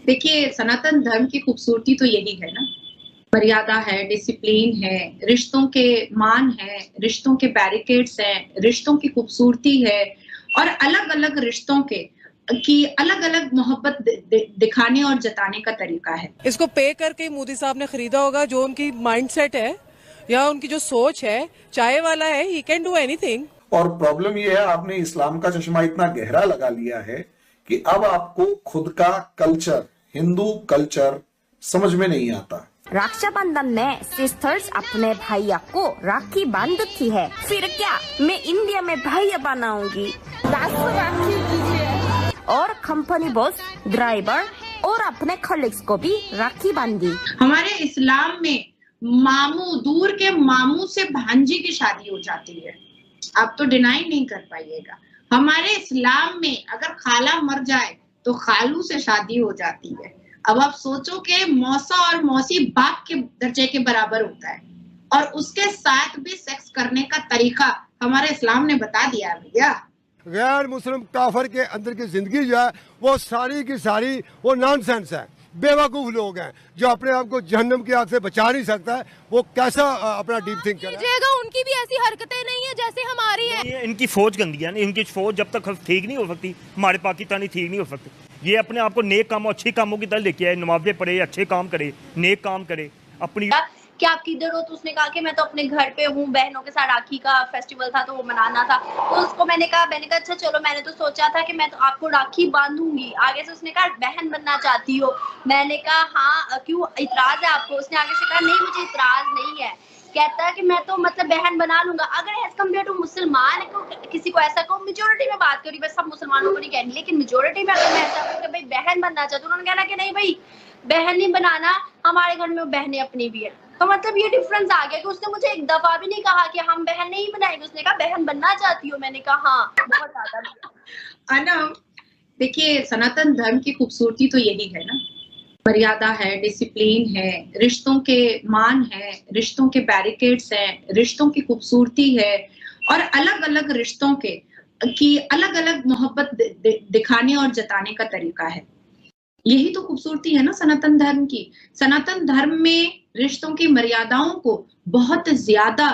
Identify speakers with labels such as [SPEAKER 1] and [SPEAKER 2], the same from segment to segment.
[SPEAKER 1] देखिए, सनातन धर्म की खूबसूरती तो यही है ना, मर्यादा है, डिसिप्लिन है, रिश्तों के मान है, रिश्तों के बैरिकेड्स हैं, रिश्तों की खूबसूरती है और अलग-अलग रिश्तों की अलग-अलग मोहब्बत दिखाने और जताने का तरीका है।
[SPEAKER 2] इसको पे करके मोदी साहब ने खरीदा होगा, जो उनकी माइंडसेट है या उनकी जो सोच है, चाय वाला है, ही कैन डू एनीथिंग।
[SPEAKER 3] और प्रॉब्लम ये है, आपने इस्लाम का चश्मा इतना गहरा लगा लिया है कि अब आपको खुद का कल्चर, हिंदू कल्चर समझ में नहीं आता।
[SPEAKER 4] रक्षाबंधन में सिस्टर्स अपने भैया को राखी बांधती है, फिर क्या मैं इंडिया में भैया बनाऊंगी। 10 राखी दीजिए। और कंपनी बॉस, ड्राइवर और अपने कलीग्स को भी राखी बांधी।
[SPEAKER 1] हमारे इस्लाम में मामू, दूर के मामू से भांजी की शादी हो जाती है, आप तो डिनाई नहीं कर पाइएगा। हमारे इस्लाम में अगर खाला मर जाए तो खालू से शादी हो जाती है। अब आप सोचो कि मौसा और मौसी बाप के दर्जे के बराबर होता है और उसके साथ भी सेक्स करने का तरीका हमारे इस्लाम ने बता दिया है भैया।
[SPEAKER 5] गैर मुस्लिम काफर के अंदर की जिंदगी जो है वो सारी की सारी वो नॉनसेंस है, बेवकूफ लोग हैं जो अपने आप को जहन्नम की आग से बचा नहीं सकता है, वो कैसा अपना डीप थिंक करेगा।
[SPEAKER 6] उनकी भी ऐसी हरकतें नहीं है जैसे हमारी है।
[SPEAKER 7] इनकी फौज गंदी है, इनकी फौज जब तक ठीक नहीं हो सकती, हमारे पाकिस्तानी ठीक नहीं हो सकते। ये अपने आप को नेक कामों, अच्छे कामों की तरह लेके आए, नमाज़ें पढ़े, अच्छे काम करे, नेक काम करे अपनी।
[SPEAKER 6] क्या आप किधर हो? तो उसने कहा कि मैं तो अपने घर पे हूँ, बहनों के साथ राखी का फेस्टिवल था तो वो मनाना था। तो उसको मैंने कहा अच्छा चलो, मैंने तो सोचा था कि मैं तो आपको राखी बांधूंगी। आगे से उसने कहा बहन बनना चाहती हो? मैंने कहा हाँ, क्यों इतराज है आपको? उसने आगे से कहा नहीं, मुझे इतराज नहीं है। कहता है कि मैं तो मतलब बहन बना लूंगा। अगर एज कम्पेयर टू मुसलमान को किसी को ऐसा कहो, मेजोरिटी में बात करी, बस सब मुसलमानों को नहीं कहनी, लेकिन मेजोरिटी में अगर मैं ऐसा कहूँ कि भाई बहन बनना चाहती हूँ, उन्होंने कहना कि नहीं भाई बहन नहीं बनाना, हमारे घर में बहनें अपनी भी है। तो मतलब ये डिफरेंस आ गया कि उसने मुझे एक दफा भी नहीं कहा कि हम बहन नहीं बनाएंगे, उसने कहा बहन बनना चाहती हो? मैंने कहा हाँ, बहुत ज्यादा।
[SPEAKER 1] अनम, देखिए, सनातन धर्म की खूबसूरती तो यही है ना, मर्यादा है, डिसिप्लिन है, रिश्तों के मान है, रिश्तों के बैरिकेड्स हैं, रिश्तों की खूबसूरती है और अलग-अलग रिश्तों की अलग-अलग मोहब्बत दिखाने और जताने का तरीका है। यही तो खूबसूरती है ना सनातन धर्म की। सनातन धर्म में रिश्तों की मर्यादाओं को बहुत ज्यादा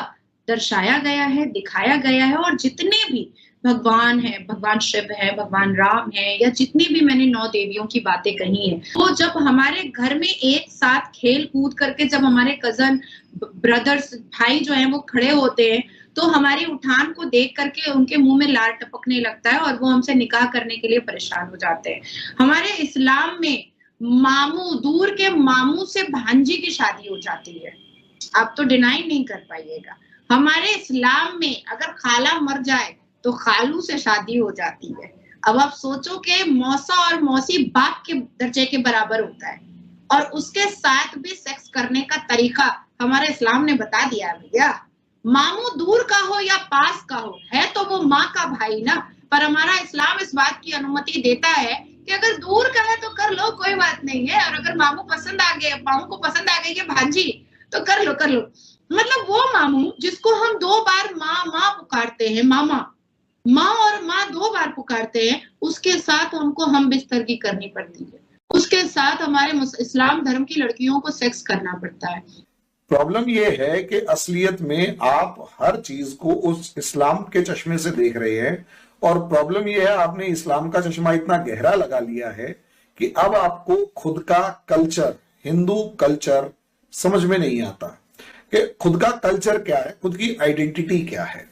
[SPEAKER 1] दर्शाया गया है, दिखाया गया है और जितने भी भगवान हैं, भगवान शिव हैं, भगवान राम हैं या जितनी भी मैंने 9 देवियों की बातें कही हैं, वो जब हमारे घर में एक साथ खेल कूद करके जब हमारे कजन ब्रदर्स, भाई जो हैं वो खड़े होते हैं, तो हमारी उठान को देख करके उनके मुंह में लार टपकने लगता है और वो हमसे निकाह करने के लिए परेशान हो जाते हैं। हमारे इस्लाम में मामू, दूर के मामू से भांजी की शादी हो जाती है, आप तो डिनाई नहीं कर पाइएगा। हमारे इस्लाम में अगर खाला मर जाए तो खालू से शादी हो जाती है। अब आप सोचो कि मौसा और मौसी बाप के दर्जे के बराबर होता है और उसके साथ भी सेक्स करने का तरीका हमारे इस्लाम ने बता दिया है भैया। मामू दूर का हो या पास का हो, है तो वो माँ का भाई ना, पर हमारा इस्लाम इस बात की अनुमति देता है कि अगर दूर का है तो कर लो, कोई बात नहीं है, और अगर मामू पसंद आ गए, मामू को पसंद आ गई है भांजी, तो कर लो। मतलब वो मामू जिसको हम 2 बार माँ पुकारते हैं, माँ और माँ 2 बार पुकारते हैं, उसके साथ उनको हम बिस्तरगी करनी पड़ती है, उसके साथ हमारे इस्लाम धर्म की लड़कियों को सेक्स करना पड़ता है।
[SPEAKER 3] प्रॉब्लम यह है कि असलियत में आप हर चीज को उस इस्लाम के चश्मे से देख रहे हैं और प्रॉब्लम यह है, आपने इस्लाम का चश्मा इतना गहरा लगा लिया है कि अब आपको खुद का कल्चर, हिंदू कल्चर समझ में नहीं आता कि खुद का कल्चर क्या है, खुद की आइडेंटिटी क्या है।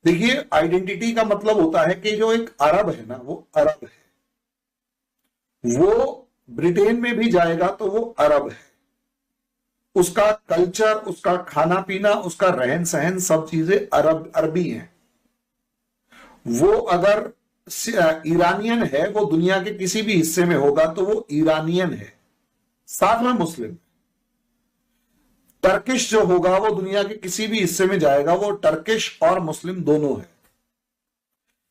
[SPEAKER 3] देखिए, आइडेंटिटी का मतलब होता है कि जो एक अरब है ना, वो अरब है, वो ब्रिटेन में भी जाएगा तो वो अरब है, उसका कल्चर, उसका खाना पीना, उसका रहन सहन, सब चीजें अरबी हैं। वो अगर ईरानियन है, वो दुनिया के किसी भी हिस्से में होगा तो वो ईरानियन है, साथ में मुस्लिम। टर्किश जो होगा वो दुनिया के किसी भी हिस्से में जाएगा, वो टर्किश और मुस्लिम दोनों है।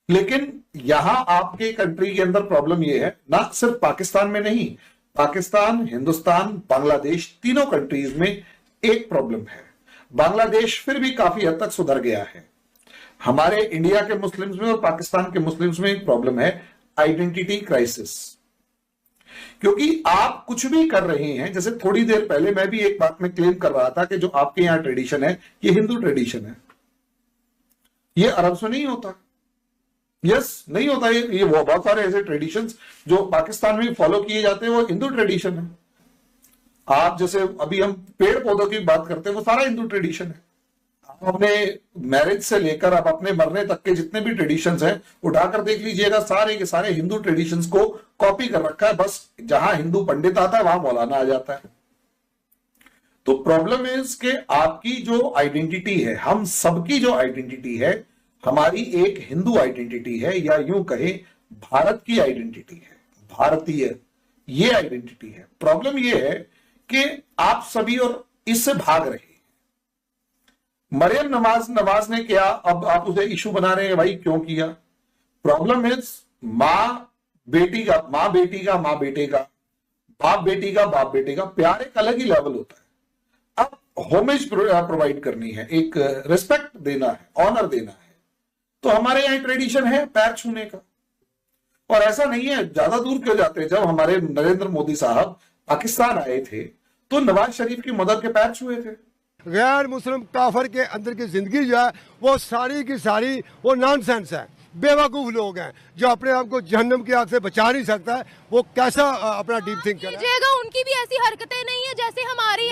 [SPEAKER 3] लेकिन यहां आपके कंट्री के अंदर प्रॉब्लम यह है, ना सिर्फ पाकिस्तान में नहीं, पाकिस्तान, हिंदुस्तान, बांग्लादेश, तीनों कंट्रीज में एक प्रॉब्लम है। बांग्लादेश फिर भी काफी हद तक सुधर गया है। हमारे इंडिया के मुस्लिम्स में और पाकिस्तान के मुस्लिम्स में एक प्रॉब्लम है, आइडेंटिटी क्राइसिस। क्योंकि आप कुछ भी कर रहे हैं, जैसे थोड़ी देर पहले मैं भी एक बात में क्लेम कर रहा था कि जो आपके यहां ट्रेडिशन है ये हिंदू ट्रेडिशन है, ये अरब में नहीं होता। यस, नहीं होता। ये वो बहुत सारे ऐसे ट्रेडिशंस जो पाकिस्तान में फॉलो किए जाते हैं वो हिंदू ट्रेडिशन है। आप जैसे अभी हम पेड़ पौधों की बात करते हैं वो सारा हिंदू ट्रेडिशन है। आप अपने मैरिज से लेकर आप अपने मरने तक के जितने भी ट्रेडिशंस हैं उठाकर देख लीजिएगा, सारे के सारे हिंदू ट्रेडिशंस को कॉपी कर रखा है। बस जहां हिंदू पंडित आता है वहां मौलाना आ जाता है। तो प्रॉब्लम इज कि आपकी जो आइडेंटिटी है, हम सबकी जो आइडेंटिटी है, हमारी एक हिंदू आइडेंटिटी है, या यूं कहें भारत की आइडेंटिटी है, भारतीय ये आइडेंटिटी है। प्रॉब्लम ये है कि आप सभी और इससे भाग रहे हैं। मरियम नवाज ने किया, अब आप उसे इशू बना रहे हैं, भाई क्यों किया? प्रॉब्लम इज मां बेटी का, मां बेटी का, मां बेटे का, बाप बेटी का, बाप बेटे का प्यार एक अलग ही लेवल होता है। अब होमेज प्रोवाइड करनी है, एक रिस्पेक्ट देना है, ऑनर देना है। तो हमारे यहां ट्रेडिशन है पैर छूने का, और ऐसा नहीं है, ज्यादा दूर क्यों जाते हैं। जब हमारे नरेंद्र मोदी साहब पाकिस्तान आए थे तो नवाज शरीफ की मदर के पैर छुए थे।
[SPEAKER 5] गैर मुस्लिम काफर के अंदर की जिंदगी जो है वो सारी की सारी वो नॉनसेंस है, बेवकूफ लोग हैं जो अपने आप को जहन्नम की आग से बचा नहीं सकता है। वो कैसा अपना डीप थिंक करेगा।
[SPEAKER 8] उनकी भी ऐसी हरकतें नहीं है जैसे हमारी